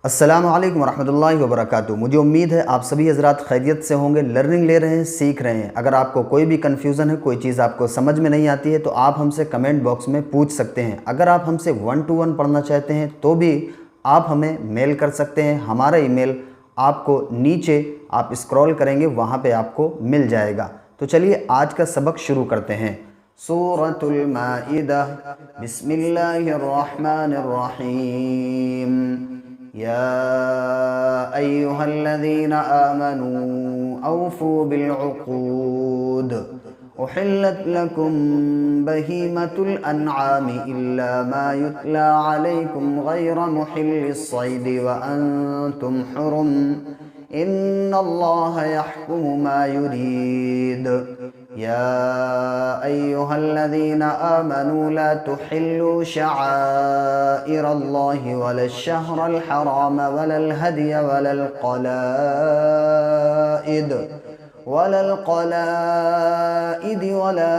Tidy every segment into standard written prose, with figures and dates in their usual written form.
अस्सलामु अलैकुम वरहमतुल्लाहि वबरकातुहू। मुझे उम्मीद है आप सभी हज़रात खैरियत से होंगे, लर्निंग ले रहे हैं, सीख रहे हैं। अगर आपको कोई भी कन्फ्यूज़न है, कोई चीज़ आपको समझ में नहीं आती है तो आप हमसे कमेंट बॉक्स में पूछ सकते हैं। अगर आप हमसे 1 टू 1 पढ़ना चाहते हैं तो भी आप हमें मेल कर सकते हैं। हमारा ईमेल आपको नीचे आप स्क्रॉल करेंगे वहाँ पे आपको मिल जाएगा। तो चलिए आज का सबक शुरू करते हैं। सूरतुल माइदा, बिस्मिल्लाहिर रहमानिर रहीम। या अय्युहल्लज़ीना आमनू औफू बिलउक़ूद उहिल्लत लकुम बहीमतुल अन्आमि इल्ला मा युत्ला अलैकुम गैरा मुहिल्लिस सैदि व अंतुम हुरुम इन्नल्लाहा यहकुमु मा युरीद। या अय्युहल्लज़ीना आमनू ला तुहिल्लू शआइरल्लाहि वलश्शहरल हराम वलल हदिय वलल क़लाइद वला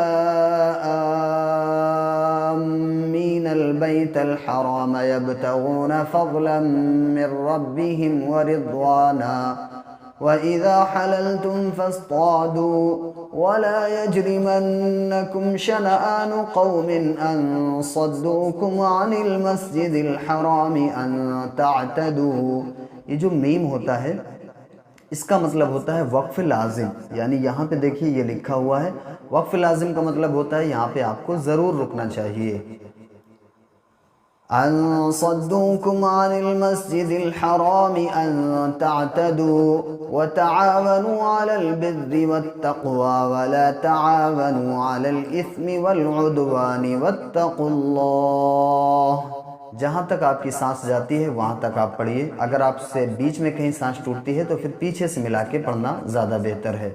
आमीनल बैतल हराम यब्तगून फ़ज़लन मिन रब्बिहिम व रिज़वाना वइज़ा हलल्तुम फ़ास्तादू वला यजरिमन्नकुम शनआनु क़ौमिन अन सद्दूकुम अनिल मस्जिदिल हरामि अन तअतदू। ये जो मीम होता है इसका मतलब होता है वक्फ़ लाजिम, यानी यहाँ पे देखिए ये लिखा हुआ है। वक्फ़ लाजिम का मतलब होता है यहाँ पे आपको ज़रूर रुकना चाहिए। अन सद्दूकुम अनिल मस्जिदिल हरामि अन तअतदू व तआवनु अलल बिर्रि वत्तक़वा वला तआवनु अलल इस्मि वल उद्वानि वत्तक़ुल्लाह। जहाँ तक आपकी सांस जाती है वहाँ तक आप पढ़िए। अगर आपसे बीच में कहीं सांस टूटती है तो फिर पीछे से मिला के पढ़ना ज़्यादा बेहतर है।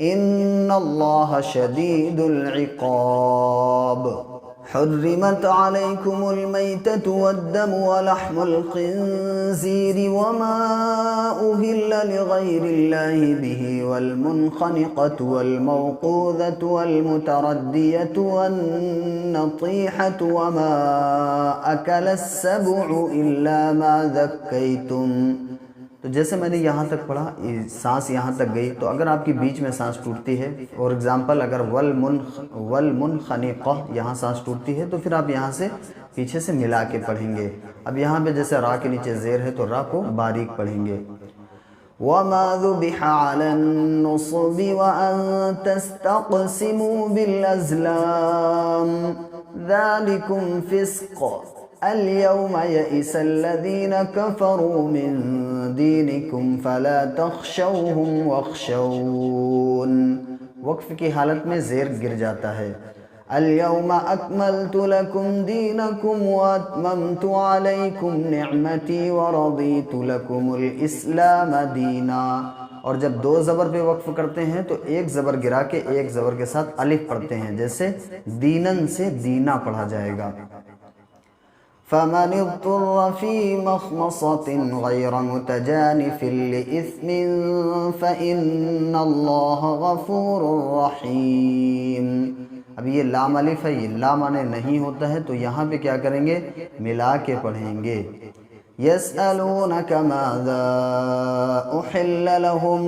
इन्नल्लाह शदीदुल इक़ाब हुर्रिमत अलैकुमुल मैततु वद्दमु वलहमुल खिंज़ीरि वमा उहिल्ल लिगैरिल्लाहि बिहि वल्मुनख़निक़तु वल्मौक़ूज़तु वल्मुतरद्दियतु वन्नतीहतु वमा अकलस्सबुउ इल्ला मा ज़क्कैतुम। तो जैसे मैंने यहाँ तक पढ़ा, सांस यहाँ तक गई, तो अगर आपकी बीच में सांस टूटती है, फॉर एग्ज़ाम्पल अगर वलमुनख़निक़ह यहाँ सांस टूटती है तो फिर आप यहाँ से पीछे से मिला के पढ़ेंगे। अब यहाँ पे जैसे रा के नीचे ज़ेर है तो रा को बारीक पढ़ेंगे। वमा ज़ुबिहा अलन नुस्बि व अन तस्तक़सिमू बिल अज़लाम ज़ालिकुम फ़िस्क़ अल-यौम यइसल्लज़ीन कफ़रू मिन दीनिकुम फ़ला तख़शौहुम वख़शौन। वक्फ़ की हालत में ज़ेर गिर जाता है। अल-यौम अकमलतु लकुम दीनकुम व अतममतु अलैकुम निअमती व रदीतु लकुमुल इस्लाम दीना। और जब दो ज़बर पे वक्फ़ करते हैं तो एक ज़बर गिरा के एक ज़बर के साथ अलिफ पढ़ते हैं, जैसे दीनन से दीना पढ़ा जाएगा। फ़मन इज़्तुर्र फ़ी मख़मसतिन गैर मुतजानिफ़िन लिइस्मिन फ़इन्नल्लाह गफ़ूरुर रहीम। अब ये लाम अलिफ है, ये ला माने नहीं होता है, तो यहाँ पे क्या करेंगे, मिला के पढ़ेंगे। यसअलूनका माज़ा उहिल्ल लहुम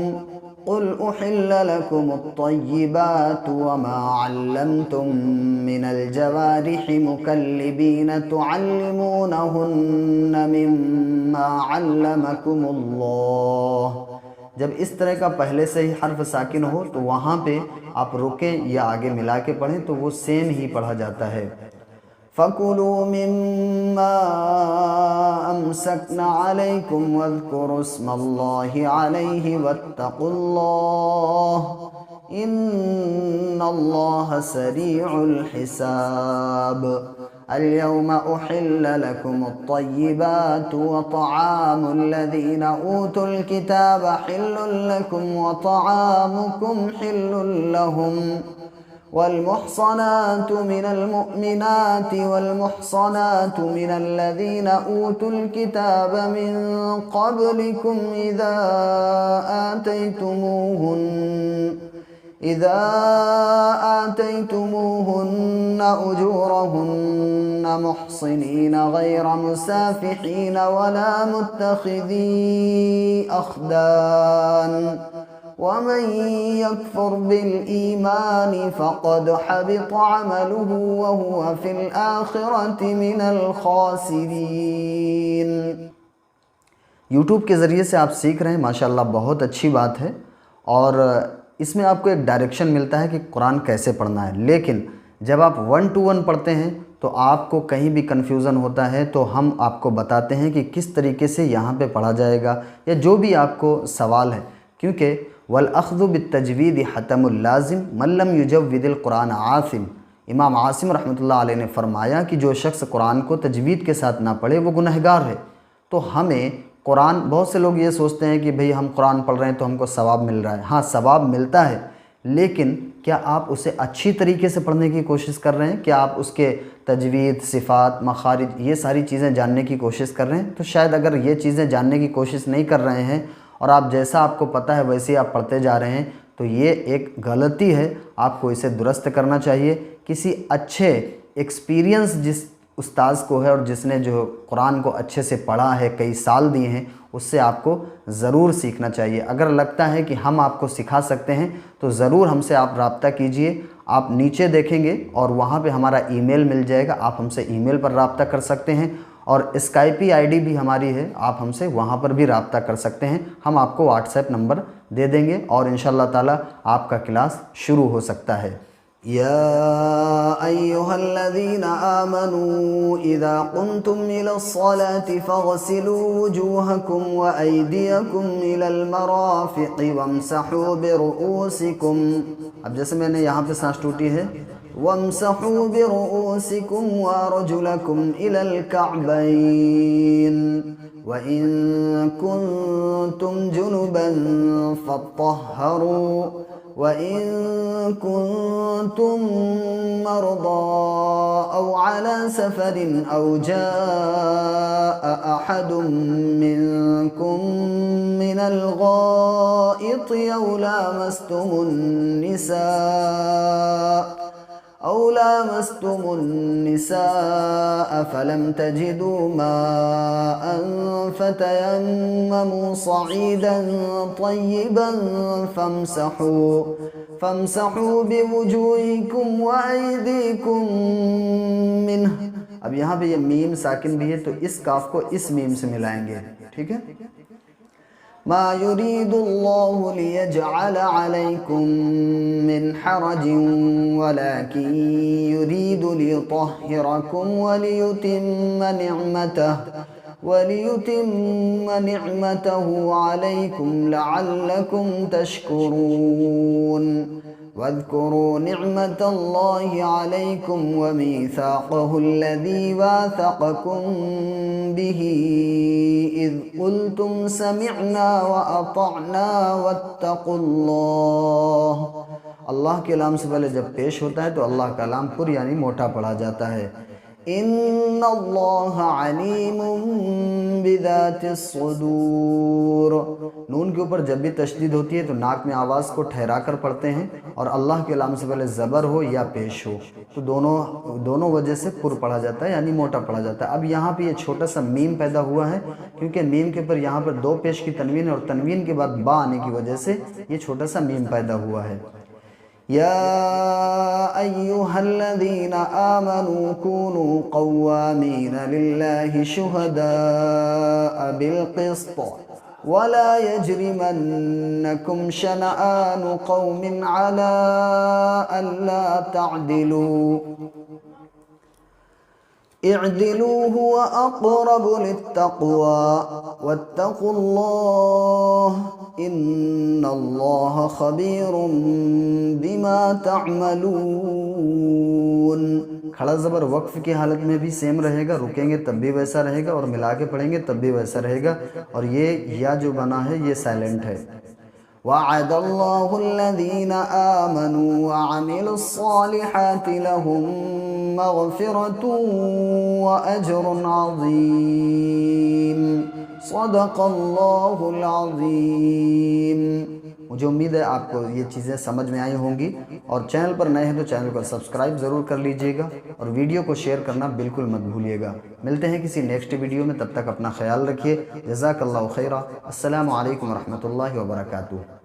क़ुल उहिल्ल लकुमुत-तय्यिबातु वमा अल्लमतुम मिनल जवारिहि मुकल्लिबीन तुअल्लिमूनहुन्ना मिम्मा अल्लमकुमुल्लाह। जब इस तरह का पहले से ही हर्फ साकिन हो तो वहाँ पे आप रुकें या आगे मिला के पढ़ें तो वो सेम ही पढ़ा जाता है। फ़कुलू मिम्मा अमसकना अलैकुम वज़्कुरुस्मल्लाहि अलैहि वत्तक़ुल्लाह इन्नल्लाहा सरीउल हिसाब। अल-यौम उहिल्ल लकुमुत-तय्यिबातु व तआमुल्लज़ीना ऊतुल किताब हिल्लुल लकुम व तआमुकुम हिल्लुल लहुम वल्मुहसनातु मिनल मुअमिनाति वल्मुहसनातु मिनल्लज़ीना ऊतुल किताब मिन क़ब्लिकुम इज़ा आतैतुमूहुन्न उजूरहुन्न मुहसिनीन गैर मुसाफिहीन वला मुत्तखिदी अख्दान वमन यकफुर बिल ईमानि फ़क़द हबित अमलुहु वहुव फ़िल आखिरति मिनल खासिरीन। यूट्यूब के ज़रिए से आप सीख रहे हैं, माशाअल्लाह बहुत अच्छी बात है। और इसमें आपको एक डायरेक्शन मिलता है कि कुरान कैसे पढ़ना है। लेकिन जब आप 1 to 1 पढ़ते हैं तो आपको कहीं भी कन्फ्यूज़न होता है, तो हम आपको बताते हैं कि किस तरीके से यहाँ पे पढ़ा जाएगा, या जो भी आपको सवाल है। क्योंकि वल अख़्ज़ु बित्तजवीद हतमुल लाज़िम मन लम युजव्विदिल कुरान आसिम। इमाम आसिम रहमतुल्लाह अलैह ने फरमाया कि जो शख्स कुरान को तजवीद के साथ ना पढ़े वो गुनहगार है। तो हमें कुरान, बहुत से लोग ये सोचते हैं कि भाई हम कुरान पढ़ रहे हैं तो हमको सवाब मिल रहा है। हाँ, सवाब मिलता है, लेकिन क्या आप उसे अच्छी तरीके से पढ़ने की कोशिश कर रहे हैं? क्या आप उसके तजवीद, सिफ़ात, मखारिज, ये सारी चीज़ें जानने की कोशिश कर रहे हैं? तो शायद अगर ये चीज़ें जानने की कोशिश नहीं कर रहे हैं और आप जैसा आपको पता है वैसे ही आप पढ़ते जा रहे हैं, तो ये एक गलती है। आपको इसे दुरुस्त करना चाहिए। किसी अच्छे एक्सपीरियंस जिस उस्ताद को है और जिसने जो कुरान को अच्छे से पढ़ा है, कई साल दिए हैं, उससे आपको ज़रूर सीखना चाहिए। अगर लगता है कि हम आपको सिखा सकते हैं तो ज़रूर हमसे आप रब्ता कीजिए। आप नीचे देखेंगे और वहाँ पे हमारा ईमेल मिल जाएगा, आप हमसे ईमेल पर रब्ता कर सकते हैं। और स्काइपी आईडी भी हमारी है, आप हमसे वहाँ पर भी रब्ता कर सकते हैं। हम आपको व्हाट्सएप नंबर दे देंगे और इंशाअल्लाह ताला आपका क्लास शुरू हो सकता है। या अय्युहल्लज़ीना आमनू इज़ा कुंतुम इलस्सलाति फ़ग़सिलू वुजूहकुम व अयदियकुम इलल मराफ़िक़ि वम्सहू बिरुऊसिकुम। अब जैसे मैंने यहाँ पे सांस टूटी है, वम्सहू बिरुऊसिकुम व अर्जुलकुम इलल कअबैन व इन कुंतुम जुनुबन फ़त्तहरू व इन कुंतुम मरदा औ अला सफरिन औ जाअ अहदुम मिनकुम मिनल गाइति औ लामस्तुमुन निसाअ फलम तजिदू माअन फतयम्ममू सईदन तय्यिबन फम्सहू बिवुजूहिकुम व अयदीकुम मिन्ह। अब यहाँ पे ये मीम साकिन भी है, तो इस काफ को इस मीम से मिलाएंगे, ठीक है। मा युरीदुल्लाहु लियजअल अलैकुम मिन हरजिन वलाकिन युरीदु लियुतहिरकुम वलियुतिम्म निअमतहु अलैकुम लअल्लकुम तशकुरून। वज़्कुरू निअमतल्लाहि अलैकुम व मीसाक़हुल्लज़ी वासक़कुम बिही इज़ क़ुल्तुम समिअना व अतअना वत्तक़ुल्लाह। अल्लाह के नाम से पहले जब पेश होता है तो अल्लाह का नाम पुर यानी मोटा पढ़ा जाता है। इन्नल्लाह अलीमुम बिज़ातिस सुदूर। नून के ऊपर जब भी तशदीद होती है तो नाक में आवाज़ को ठहरा कर पढ़ते हैं, और अल्लाह के नाम से पहले ज़बर हो या पेश हो तो दोनों वजह से पुर पढ़ा जाता है, यानी मोटा पढ़ा जाता है। अब यहाँ पे ये छोटा सा मीम पैदा हुआ है, क्योंकि मीम के ऊपर यहाँ पर 2 पेश की तनवीन है और तनवीन के बाद बा आने की वजह से ये छोटा सा मीम पैदा हुआ है। या अय्युहल्लज़ीना आमनू कूनू क़व्वामीना लिल्लाहि शुहदाअ बिलक़िस्त वला यजरिमन्नकुम शनआनु क़ौमिन अला अल्ला तअदिलू इअदिलू हुवा अक़रबु लित्तक़वा वत्तक़ुल्लाह इन्नल्लाह खबीरुम बिमा तअमलून। खड़ा ज़बर वक्फ की हालत में भी सेम रहेगा, रुकेंगे तब भी वैसा रहेगा और मिला के पढ़ेंगे तब भी वैसा रहेगा। और ये या जो बना है ये साइलेंट है। वअदल्लाहुल्लज़ीना आमनू व अमिलुस्सालिहाति लहुम मग़फ़िरतुन व अज्रुन अज़ीम। सदक़ल्लाहुल अज़ीम। मुझे उम्मीद है आपको ये चीज़ें समझ में आई होंगी, और चैनल पर नए हैं तो चैनल को सब्सक्राइब ज़रूर कर लीजिएगा और वीडियो को शेयर करना बिल्कुल मत भूलिएगा। मिलते हैं किसी नेक्स्ट वीडियो में, तब तक अपना ख्याल रखिए। जज़ाकल्लाहु खैरा। अस्सलामु अलैकुम व रहमतुल्लाहि व बरकातुहू।